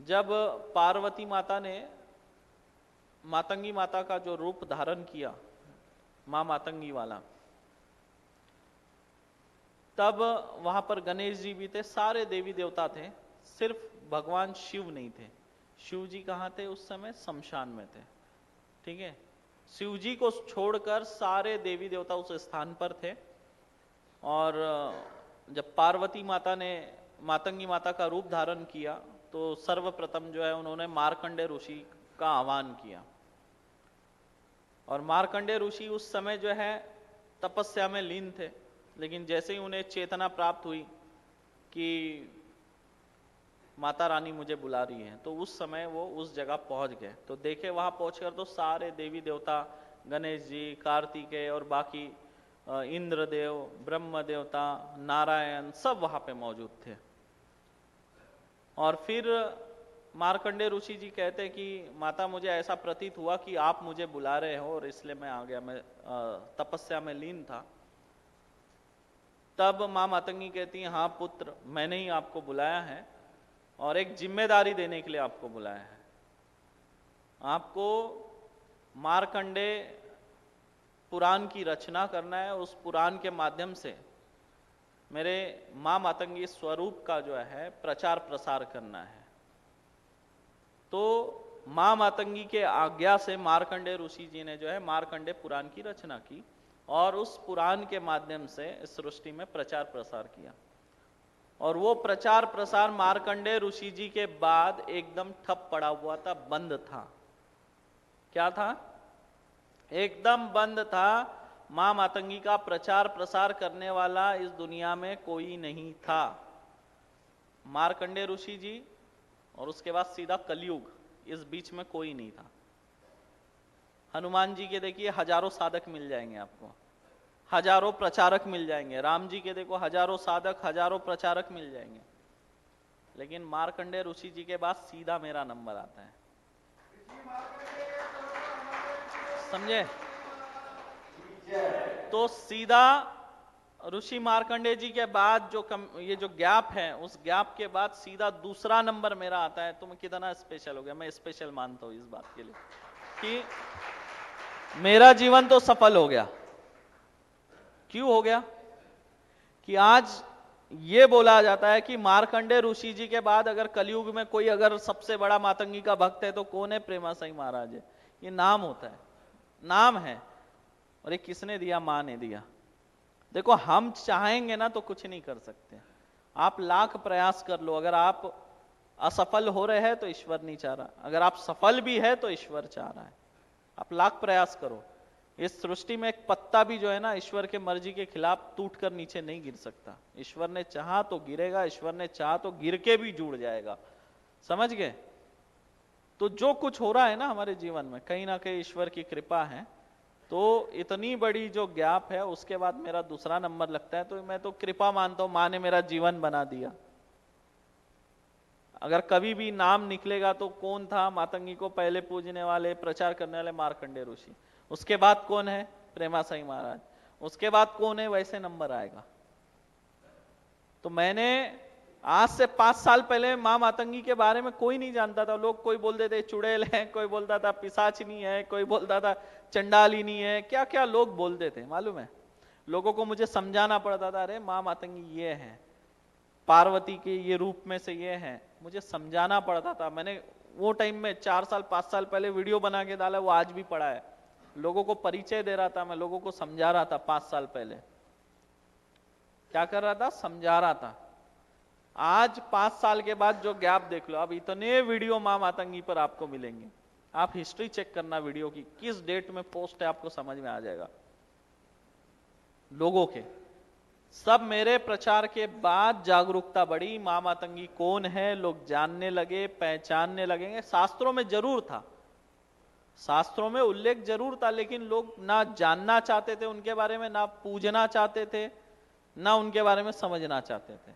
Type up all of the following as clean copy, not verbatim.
जब पार्वती माता ने मातंगी माता का जो रूप धारण किया, मां मातंगी वाला, तब वहां पर गणेश जी भी थे, सारे देवी देवता थे, सिर्फ भगवान शिव नहीं थे। शिव जी कहाँ थे उस समय? शमशान में थे। ठीक है, शिव जी को छोड़कर सारे देवी देवता उस स्थान पर थे। और जब पार्वती माता ने मातंगी माता का रूप धारण किया तो सर्वप्रथम जो है उन्होंने मार्कंडेय ऋषि का आह्वान किया। और मार्कंडेय ऋषि उस समय जो है तपस्या में लीन थे, लेकिन जैसे ही उन्हें चेतना प्राप्त हुई कि माता रानी मुझे बुला रही है, तो उस समय वो उस जगह पहुंच गए। तो देखे वहां पहुंचकर तो सारे देवी देवता, गणेश जी, कार्तिकेय और बाकी इंद्रदेव, ब्रह्म देवता, नारायण, सब वहां पे मौजूद थे। और फिर मार्कंडेय ऋषि जी कहते कि माता मुझे ऐसा प्रतीत हुआ कि आप मुझे बुला रहे हो और इसलिए मैं आ गया, मैं तपस्या में लीन था। तब मां मातंगी कहती है, हाँ पुत्र, मैंने ही आपको बुलाया है और एक जिम्मेदारी देने के लिए आपको बुलाया है। आपको मार्कंडेय पुराण की रचना करना है, उस पुराण के माध्यम से मेरे मां मातंगी स्वरूप का जो है प्रचार प्रसार करना है। तो मां मातंगी के आज्ञा से मार्कंडेय ऋषि जी ने जो है मार्कंडेय पुराण की रचना की और उस पुराण के माध्यम से इस सृष्टि में प्रचार प्रसार किया। और वो प्रचार प्रसार मार्कंडेय ऋषि जी के बाद एकदम ठप पड़ा हुआ था, बंद था। क्या था? एकदम बंद था। मां मातंगी का प्रचार प्रसार करने वाला इस दुनिया में कोई नहीं था। मार्कंडेय ऋषि जी और उसके बाद सीधा कलयुग, इस बीच में कोई नहीं था। हनुमान जी के देखिए हजारों साधक मिल जाएंगे आपको, हजारों प्रचारक मिल जाएंगे। राम जी के देखो हजारों साधक, हजारों प्रचारक मिल जाएंगे। लेकिन मार्कंडेय ऋषि जी के बाद सीधा मेरा नंबर आता है। समझे? तो सीधा ऋषि मार्कंडेय जी के बाद जो ये जो गैप है, उस गैप के बाद सीधा दूसरा नंबर मेरा आता है। तो मैं कितना स्पेशल हो गया, मैं स्पेशल मानता हूं इस बात के लिए कि मेरा जीवन तो सफल हो गया। क्यों हो गया? कि आज ये बोला जाता है कि मार्कंडेय ऋषि जी के बाद अगर कलयुग में कोई अगर सबसे बड़ा मातंगी का भक्त है तो कौन है? प्रेमासाई महाराज है। ये नाम होता है, नाम है। और ये किसने दिया? मां ने दिया। देखो हम चाहेंगे ना तो कुछ नहीं कर सकते। आप लाख प्रयास कर लो, अगर आप असफल हो रहे हैं तो ईश्वर नहीं चाह रहा, अगर आप सफल भी है तो ईश्वर चाह रहा है। आप लाख प्रयास करो। इस सृष्टि में एक पत्ता भी जो है ना ईश्वर के मर्जी के खिलाफ टूटकर नीचे नहीं गिर सकता। ईश्वर ने चाहा तो गिरेगा, ईश्वर ने चाहा तो गिर के भी जुड़ जाएगा। समझ गए? तो जो कुछ हो रहा है ना हमारे जीवन में, कहीं ना कहीं ईश्वर की कृपा है। तो इतनी बड़ी जो गैप है उसके बाद मेरा दूसरा नंबर लगता है, तो मैं तो कृपा मानता हूं, मां ने मेरा जीवन बना दिया। अगर कभी भी नाम निकलेगा तो कौन था? मातंगी को पहले पूजने वाले, प्रचार करने वाले मार्कंडेय ऋषि। उसके बाद कौन है? प्रेमासाई महाराज। उसके बाद कौन है? वैसे नंबर आएगा। तो मैंने आज से 5 साल पहले मां मातंगी के बारे में कोई नहीं जानता था। लोग कोई बोलते थे चुड़ैल है, कोई बोलता था पिशाचिनी है, कोई बोलता था चंडालिनी है, क्या क्या लोग बोलते थे मालूम है। लोगों को मुझे समझाना पड़ता था, अरे मां मातंगी ये है, पार्वती के ये रूप में से ये है, मुझे समझाना पड़ता था। मैंने वो टाइम में 4 साल 5 साल पहले वीडियो बना के डाला, वो आज भी पड़ा है। लोगों को परिचय दे रहा था, मैं लोगों को समझा रहा था। 5 साल पहले क्या कर रहा था? समझा रहा था। आज 5 साल के बाद जो गैप देख लो, अब इतने वीडियो मां मातंगी पर आपको मिलेंगे। आप हिस्ट्री चेक करना वीडियो की, किस डेट में पोस्ट है, आपको समझ में आ जाएगा। लोगों के सब मेरे प्रचार के बाद जागरूकता बढ़ी, मां मातंगी कौन है, लोग जानने लगे, पहचानने लगेंगे। शास्त्रों में जरूर था, शास्त्रों में उल्लेख जरूर था, लेकिन लोग ना जानना चाहते थे उनके बारे में, ना पूजना चाहते थे, ना उनके बारे में समझना चाहते थे।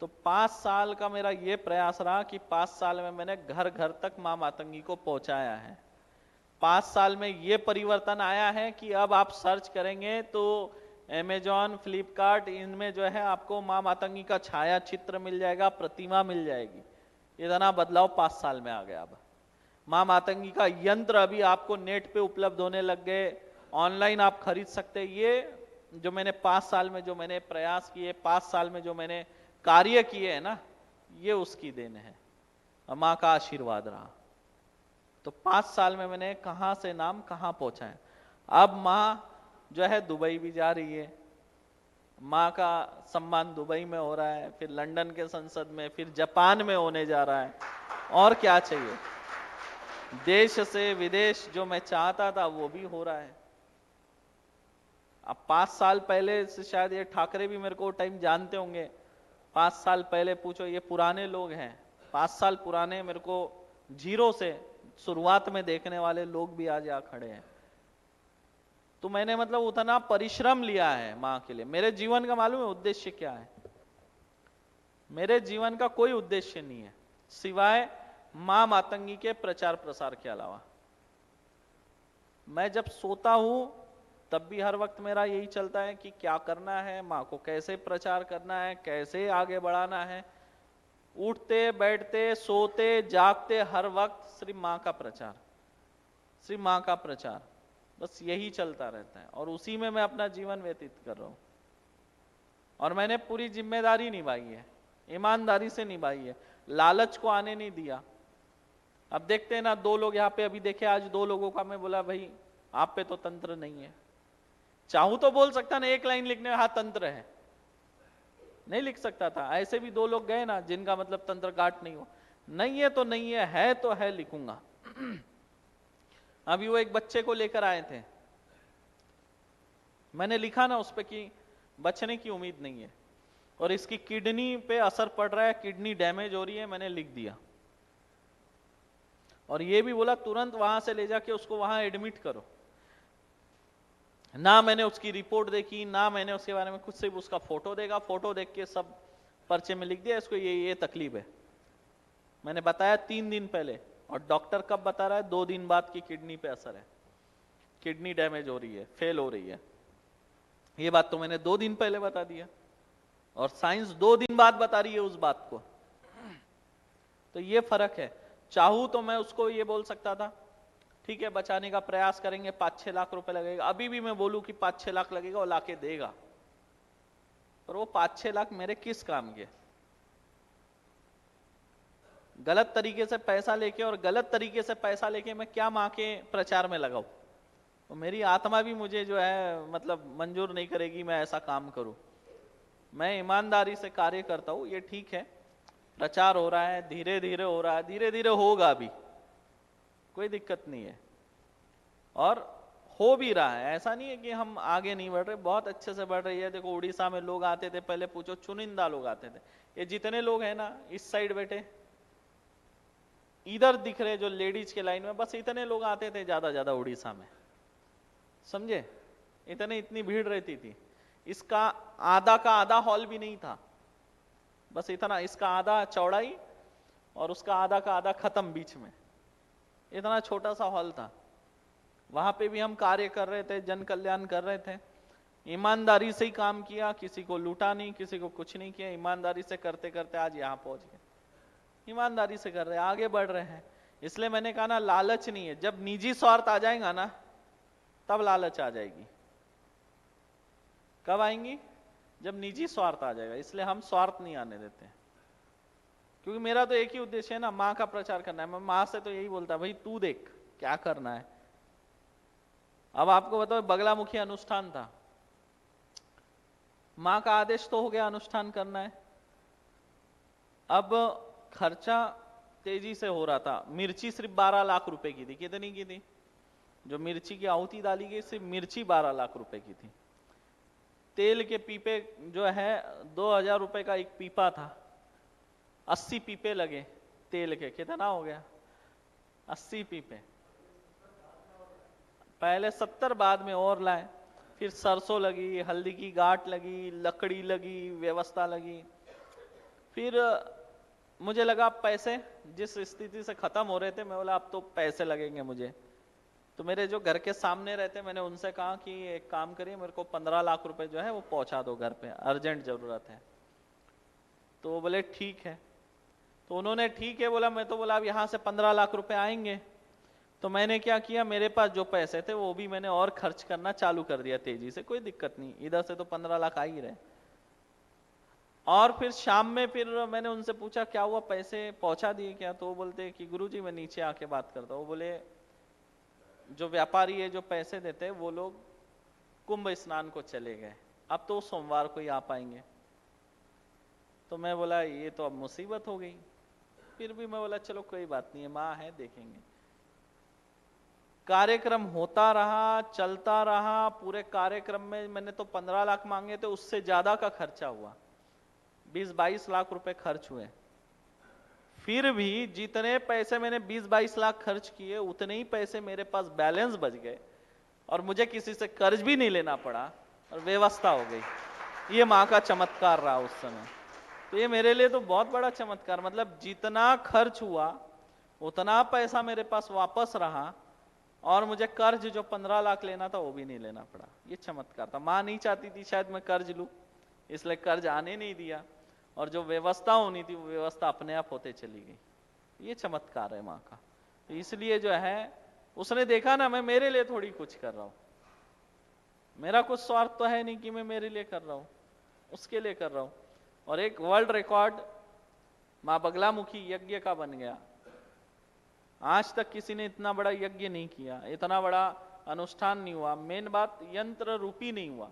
तो 5 साल का मेरा ये प्रयास रहा कि 5 साल में मैंने घर घर तक मां मातंगी को पहुंचाया है। 5 साल में ये परिवर्तन आया है कि अब आप सर्च करेंगे तो अमेजॉन, फ्लिपकार्ट, इनमें जो है आपको मां मातंगी का छाया चित्र मिल जाएगा, प्रतिमा मिल जाएगी। इतना बदलाव 5 साल में आ गया। अब मां मातंगी का यंत्र अभी आपको नेट पे उपलब्ध होने लग गए, ऑनलाइन आप खरीद सकते। ये जो मैंने 5 साल में जो मैंने प्रयास किए, 5 साल में जो मैंने कार्य किए है ना, ये उसकी देन है, मां का आशीर्वाद रहा। तो 5 साल में मैंने कहां से नाम कहां पहुंचा है। अब मां जो है दुबई भी जा रही है, मां का सम्मान दुबई में हो रहा है, फिर लंदन के संसद में, फिर जापान में होने जा रहा है। और क्या चाहिए। देश से विदेश जो मैं चाहता था वो भी हो रहा है। अब 5 साल पहले से शायद ये ठाकरे भी मेरे को टाइम जानते होंगे। 5 साल पहले पूछो, ये पुराने लोग हैं, 5 साल पुराने, मेरे को जीरो से शुरुआत में देखने वाले लोग भी आज यहाँ खड़े हैं। तो मैंने मतलब उतना परिश्रम लिया है मां के लिए। मेरे जीवन का मालूम है उद्देश्य क्या है। मेरे जीवन का कोई उद्देश्य नहीं है सिवाय मां मातंगी के प्रचार प्रसार के अलावा। मैं जब सोता हूं तब भी हर वक्त मेरा यही चलता है कि क्या करना है, मां को कैसे प्रचार करना है, कैसे आगे बढ़ाना है। उठते बैठते सोते जागते हर वक्त श्री मां का प्रचार, श्री मां का प्रचार, बस यही चलता रहता है। और उसी में मैं अपना जीवन व्यतीत कर रहा हूं। और मैंने पूरी जिम्मेदारी निभाई है, ईमानदारी से निभाई है, लालच को आने नहीं दिया। अब देखते हैं ना, 2 लोग यहाँ पे अभी देखे, आज 2 लोगों का मैं बोला भाई आप पे तो तंत्र नहीं है। चाहूं तो बोल सकता ना, एक लाइन लिखने में हाँ तंत्र है, नहीं लिख सकता था। ऐसे भी 2 लोग गए ना जिनका मतलब तंत्र गाठ नहीं हो। नहीं है तो नहीं है तो है, लिखूंगा। अभी वो एक बच्चे को लेकर आए थे, मैंने लिखा ना उस पे कि बचने की उम्मीद नहीं है और इसकी किडनी पे असर पड़ रहा है, किडनी डैमेज हो रही है, मैंने लिख दिया। और ये भी बोला तुरंत वहां से ले जाके उसको वहां एडमिट करो। ना मैंने उसकी रिपोर्ट देखी, ना मैंने उसके बारे में कुछ, सिर्फ उसका फोटो देखा, फोटो देख के सब पर्चे में लिख दिया इसको ये तकलीफ है। मैंने बताया 3 दिन पहले, और डॉक्टर कब बता रहा है, 2 दिन बाद की किडनी पे असर है, किडनी डैमेज हो रही है, फेल हो रही है। ये बात तो मैंने 2 दिन पहले बता दिया और साइंस 2 दिन बाद बता रही है उस बात को। तो ये फर्क है। चाहूं तो मैं उसको ये बोल सकता था ठीक है बचाने का प्रयास करेंगे, 5-6 लाख रुपए लगेगा। अभी भी मैं बोलूं कि 5-6 लाख लगेगा, वो लाके देगा, पर वो 5-6 लाख मेरे किस काम के। गलत तरीके से पैसा लेके, और गलत तरीके से पैसा लेके मैं क्या मां के प्रचार में लगाऊं। तो मेरी आत्मा भी मुझे जो है मतलब मंजूर नहीं करेगी मैं ऐसा काम करूं। मैं ईमानदारी से कार्य करता हूं, ये ठीक है। प्रचार हो रहा है, धीरे धीरे हो रहा है, धीरे धीरे होगा भी, कोई दिक्कत नहीं है। और हो भी रहा है, ऐसा नहीं है कि हम आगे नहीं बढ़ रहे, बहुत अच्छे से बढ़ रही है। देखो उड़ीसा में लोग आते थे, पहले पूछो चुनिंदा लोग आते थे। ये जितने लोग हैं ना इस साइड बैठे, इधर दिख रहे जो लेडीज के लाइन में, बस इतने लोग आते थे ज्यादा उड़ीसा में, समझे। इतनी भीड़ रहती थी। इसका आधा का आधा हॉल भी नहीं था, बस इतना, इसका आधा चौड़ाई और उसका आधा का आधा खत्म बीच में, इतना छोटा सा हॉल था। वहां पे भी हम कार्य कर रहे थे, जन कल्याण कर रहे थे, ईमानदारी से ही काम किया, किसी को लूटा नहीं, किसी को कुछ नहीं किया, ईमानदारी से करते करते आज यहाँ पहुंच गए। ईमानदारी से कर रहे हैं, आगे बढ़ रहे हैं। इसलिए मैंने कहा ना लालच नहीं है। जब निजी स्वार्थ आ जाएगा ना तब लालच आ जाएगी। कब आएंगी, जब निजी स्वार्थ आ जाएगा। इसलिए हम स्वार्थ नहीं आने देते, क्योंकि मेरा तो एक ही उद्देश्य है ना, मां का प्रचार करना है। मैं मां से तो यही बोलता भाई तू देख क्या करना है। अब आपको बताओ बगलामुखी अनुष्ठान था, मां का आदेश तो हो गया अनुष्ठान करना है। अब खर्चा तेजी से हो रहा था। मिर्ची सिर्फ 12 लाख रुपए की थी। कितनी की थी, जो मिर्ची की आहुति डाली गई सिर्फ मिर्ची 12 लाख रुपए की थी। तेल के पीपे जो है 2000 रुपए का एक पीपा था, 80 पीपे लगे तेल के। कितना हो गया, 80 पीपे। पहले 70 बाद में और लाए, फिर सरसों लगी, हल्दी की गांठ लगी, लकड़ी लगी, व्यवस्था लगी। फिर मुझे लगा पैसे जिस स्थिति से खत्म हो रहे थे, मैं बोला अब तो पैसे लगेंगे मुझे। तो मेरे जो घर के सामने रहते, मैंने उनसे कहा कि एक काम करिए मेरे को 15 लाख रुपए जो है वो पहुंचा दो घर पे, अर्जेंट जरूरत है। तो वो बोले ठीक है। तो उन्होंने ठीक है बोला, मैं तो बोला अब यहाँ से 15 लाख रुपए आएंगे। तो मैंने क्या किया, मेरे पास जो पैसे थे वो भी मैंने और खर्च करना चालू कर दिया तेजी से, कोई दिक्कत नहीं, इधर से तो 15 लाख आ ही रहे। और फिर शाम में फिर मैंने उनसे पूछा क्या हुआ, पैसे पहुंचा दिए क्या? तो वो बोलते कि गुरुजी मैं नीचे आके बात करता हूँ। वो बोले जो व्यापारी है जो पैसे देते हैं वो लोग कुंभ स्नान को चले गए, अब तो सोमवार को ही आ पाएंगे। तो मैं बोला ये तो अब मुसीबत हो गई। फिर भी मैं बोला चलो कोई बात नहीं है, माँ है देखेंगे। कार्यक्रम होता रहा, चलता रहा। पूरे कार्यक्रम में मैंने तो 15 लाख मांगे थे, उससे ज्यादा का खर्चा हुआ, 20-22 लाख रुपए खर्च हुए। फिर भी जितने पैसे मैंने 20-22 लाख खर्च किए उतने ही पैसे मेरे पास बैलेंस बच गए और मुझे किसी से कर्ज भी नहीं लेना पड़ा और व्यवस्था हो गई। ये माँ का चमत्कार रहा उस समय। तो ये मेरे लिए तो बहुत बड़ा चमत्कार, मतलब जितना खर्च हुआ उतना पैसा मेरे पास वापस रहा और मुझे कर्ज जो 15 लाख लेना था वो भी नहीं लेना पड़ा। ये चमत्कार था। माँ नहीं चाहती थी शायद मैं कर्ज लूं, इसलिए कर्ज आने नहीं दिया, और जो व्यवस्था होनी थी वो व्यवस्था अपने आप होते चली गई। ये चमत्कार है माँ का। तो इसलिए जो है उसने देखा ना, मैं मेरे लिए थोड़ी कुछ कर रहा हूं, मेरा कुछ स्वार्थ तो है नहीं कि मैं मेरे लिए कर रहा हूं, उसके लिए कर रहा हूं। और एक वर्ल्ड रिकॉर्ड माँ बगलामुखी यज्ञ का बन गया। आज तक किसी ने इतना बड़ा यज्ञ नहीं किया, इतना बड़ा अनुष्ठान नहीं हुआ। मेन बात यंत्र रूपी नहीं हुआ,